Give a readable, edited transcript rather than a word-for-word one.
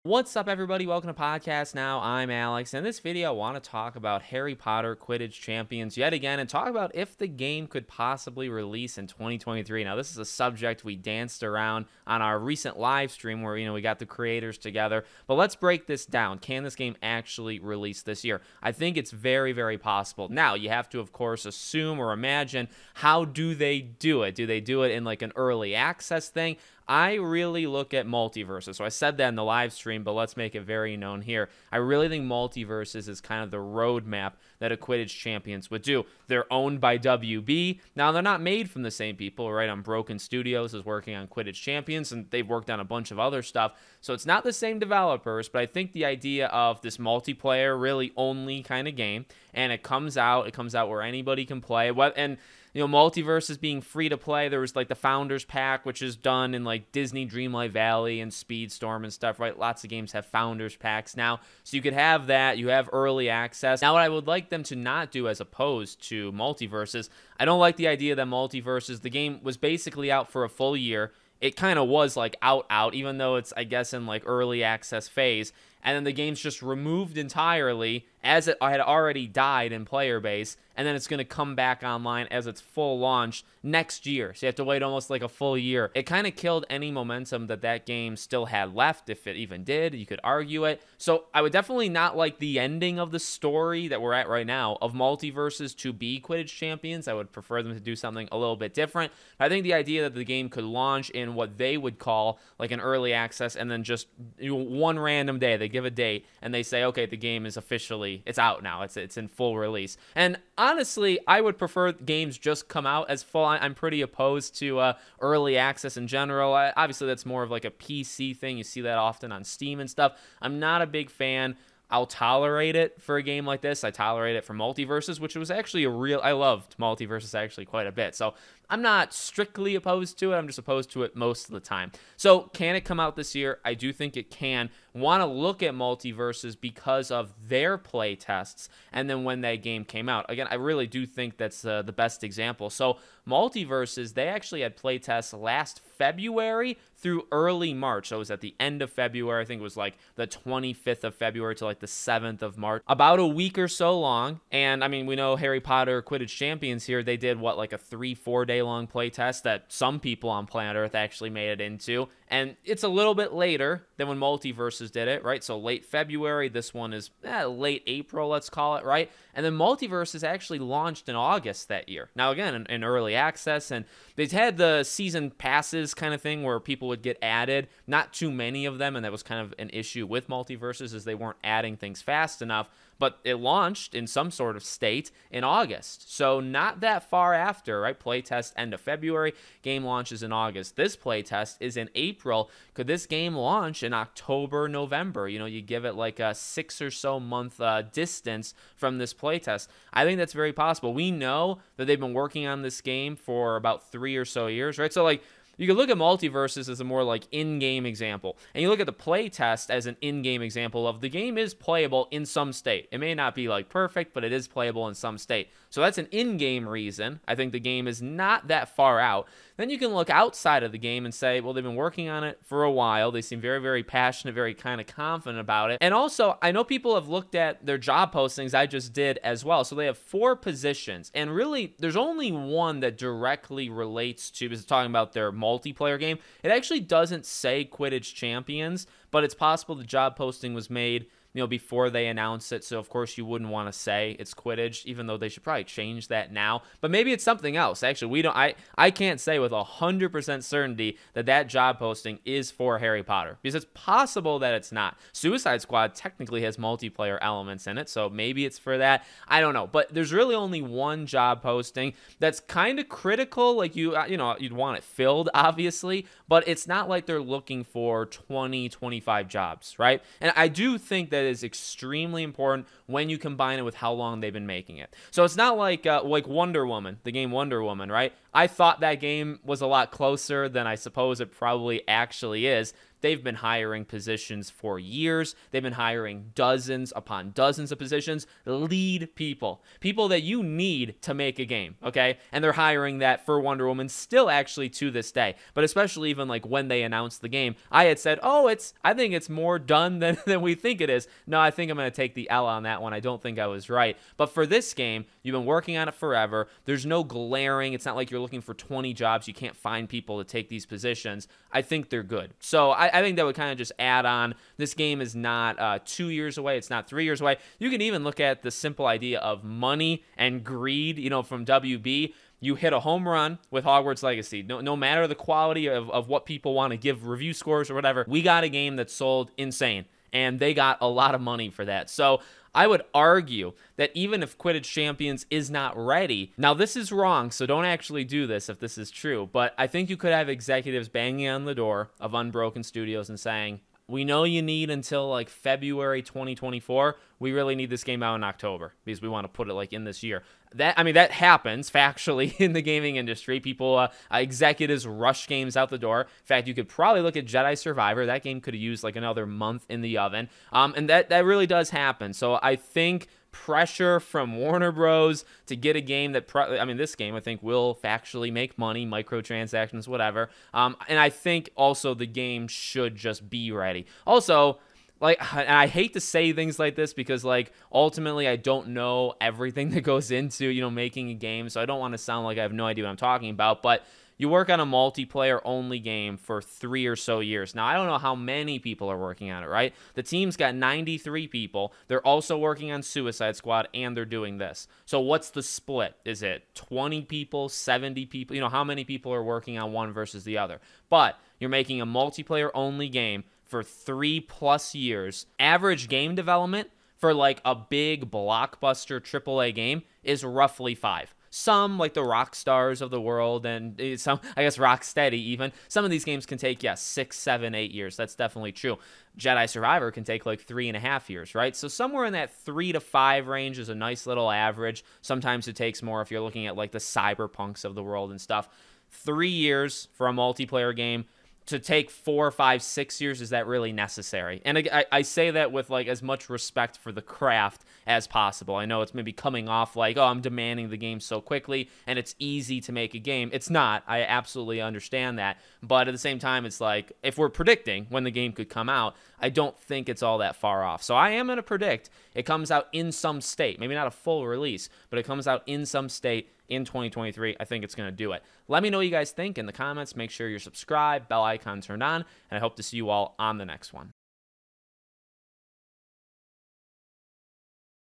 What's up, everybody? Welcome to Podcast Now. I'm Alex. In this video, I want to talk about Harry Potter Quidditch Champions yet again and talk about if the game could possibly release in 2023. Now, this is a subject we danced around on our recent live stream where, we got the creators together. But let's break this down. Can this game actually release this year? I think it's very, very possible. Now, you have to, of course, assume or imagine, how do they do it? Do they do it in like an early access thing? I really look at multiverses. So I said that in the live stream, but let's make it very known here. I really think multiverses is kind of the roadmap that a Quidditch Champions would do. They're owned by WB. Now, they're not made from the same people, right? Unbroken Studios is working on Quidditch Champions, and they've worked on a bunch of other stuff. So it's not the same developers, but I think the idea of this multiplayer, really only kind of game, and it comes out where anybody can play. And multiverses being free to play. There was like the Founders Pack, which is done in like Disney Dreamlight Valley and Speedstorm and stuff, right? Lots of games have Founders Packs now. So you could have that. You have early access. Now, what I would like them to not do as opposed to multiverses, I don't like the idea that multiverses, the game was basically out for a full year. It kind of was like out, even though it's, I guess, in like early access phase. And then the game's just removed entirely as it had already died in player base, and then it's going to come back online as its full launch next year. So you have to wait almost like a full year. It kind of killed any momentum that game still had left, if it even did. You could argue it. So I would definitely not like the ending of the story that we're at right now of multiverses to be Quidditch Champions. I would prefer them to do something a little bit different. I think the idea that the game could launch in what they would call like an early access, and then just one random day, they give a date and they say, okay, the game is officially, it's out now. It's in full release. And honestly, I would prefer games just come out as full. I'm pretty opposed to early access in general. Obviously, that's more of like a PC thing. You see that often on Steam and stuff. I'm not a big fan. I'll tolerate it for a game like this. I tolerate it for multiverses, which was actually I loved multiverses actually quite a bit. So I'm not strictly opposed to it. I'm just opposed to it most of the time. So can it come out this year? I do think it can. Want to look at multiverses because of their play tests and then when that game came out. Again, I really do think that's the best example. So multiverses, they actually had play tests last February through early March. So it was at the end of February. I think it was like the 25th of February to like the 7th of March. About a week or so long. And I mean, we know Harry Potter Quidditch Champions here, they did what, like a 3-4 day long play test that some people on planet Earth actually made it into. And it's a little bit later than when Multiverses did it, right? So late February, this one is late April, let's call it, right? And then Multiverses actually launched in August that year. Now, again, in early access, and they've had the season passes kind of thing where people would get added. Not too many of them, and that was kind of an issue with Multiverses, is they weren't adding things fast enough. But it launched in some sort of state in August. So not that far after, right? Playtest end of February, game launches in August. This playtest is in April. Could this game launch in October, November? You give it like a 6 or so month distance from this playtest. I think that's very possible. We know that they've been working on this game for about 3 or so years, right? So like, you can look at multiverses as a more like in-game example. And you look at the play test as an in-game example of the game is playable in some state. It may not be like perfect, but it is playable in some state. So that's an in-game reason. I think the game is not that far out. Then you can look outside of the game and say, well, they've been working on it for a while. They seem very, very passionate, very kind of confident about it. And also, I know people have looked at their job postings. I just did as well. So they have 4 positions. And really, there's only one that directly relates to, is talking about their multiplayer game. It actually doesn't say Quidditch Champions, but it's possible the job posting was made before they announce it. So of course you wouldn't want to say it's Quidditch, even though they should probably change that now. But maybe it's something else. Actually, I can't say with 100% certainty that job posting is for Harry Potter, because it's possible that it's not. Suicide Squad technically has multiplayer elements in it, so maybe it's for that. I don't know. But there's really only one job posting that's kind of critical. Like you'd want it filled, obviously, but it's not like they're looking for 20, 25 jobs, right? And I do think that is extremely important when you combine it with how long they've been making it. So it's not like Wonder Woman, the game Wonder Woman, right? I thought that game was a lot closer than I suppose it probably actually is. they've been hiring positions for years. They've been hiring dozens upon dozens of positions, lead people that you need to make a game, okay? And they're hiring that for Wonder Woman still actually to this day. But especially even like when they announced the game, I had said, oh, I think it's more done than we think it is. No, I think I'm going to take the L on that one. I don't think I was right. But for this game, you've been working on it forever. There's no glaring. It's not like you're looking for 20 jobs. You can't find people to take these positions. I think they're good. So I think that would kind of just add on. This game is not 2 years away. It's not 3 years away. You can even look at the simple idea of money and greed, from WB. You hit a home run with Hogwarts Legacy. No matter the quality of what people want to give review scores or whatever, we got a game that sold insane, and they got a lot of money for that. So I would argue that even if Quidditch Champions is not ready, now this is wrong, so don't actually do this if this is true, but I think you could have executives banging on the door of Unbroken Studios and saying, we know you need until like February 2024. We really need this game out in October because we want to put it like in this year. That happens factually in the gaming industry. People, executives rush games out the door. In fact, you could probably look at Jedi Survivor. That game could have used like another month in the oven. And that really does happen. So I think pressure from Warner Bros. To get a game that, this game I think will factually make money, microtransactions, whatever. And I think also the game should just be ready. Also, and I hate to say things like this because, ultimately I don't know everything that goes into, making a game. So I don't want to sound like I have no idea what I'm talking about. But you work on a multiplayer-only game for 3 or so years. Now, I don't know how many people are working on it, right? The team's got 93 people. They're also working on Suicide Squad, and they're doing this. So what's the split? Is it 20 people, 70 people? How many people are working on one versus the other? But you're making a multiplayer-only game for 3+ years. Average game development for like a big blockbuster AAA game is roughly 5. Some, like the Rockstars of the world, and some, I guess Rocksteady even, some of these games can take, 6, 7, 8 years. That's definitely true. Jedi Survivor can take like 3.5 years, right? So somewhere in that 3 to 5 range is a nice little average. Sometimes it takes more if you're looking at like the Cyberpunks of the world and stuff. 3 years for a multiplayer game. To take 4, 5, 6 years, is that really necessary? And I say that with like as much respect for the craft as possible. I know it's maybe coming off like, oh, I'm demanding the game so quickly and it's easy to make a game. It's not. I absolutely understand that. But at the same time, it's like, if we're predicting when the game could come out, I don't think it's all that far off. So I am going to predict it comes out in some state. Maybe not a full release, but it comes out in some state in 2023. I think it's going to do it. Let me know what you guys think in the comments. Make sure you're subscribed, bell icon turned on, and I hope to see you all on the next one.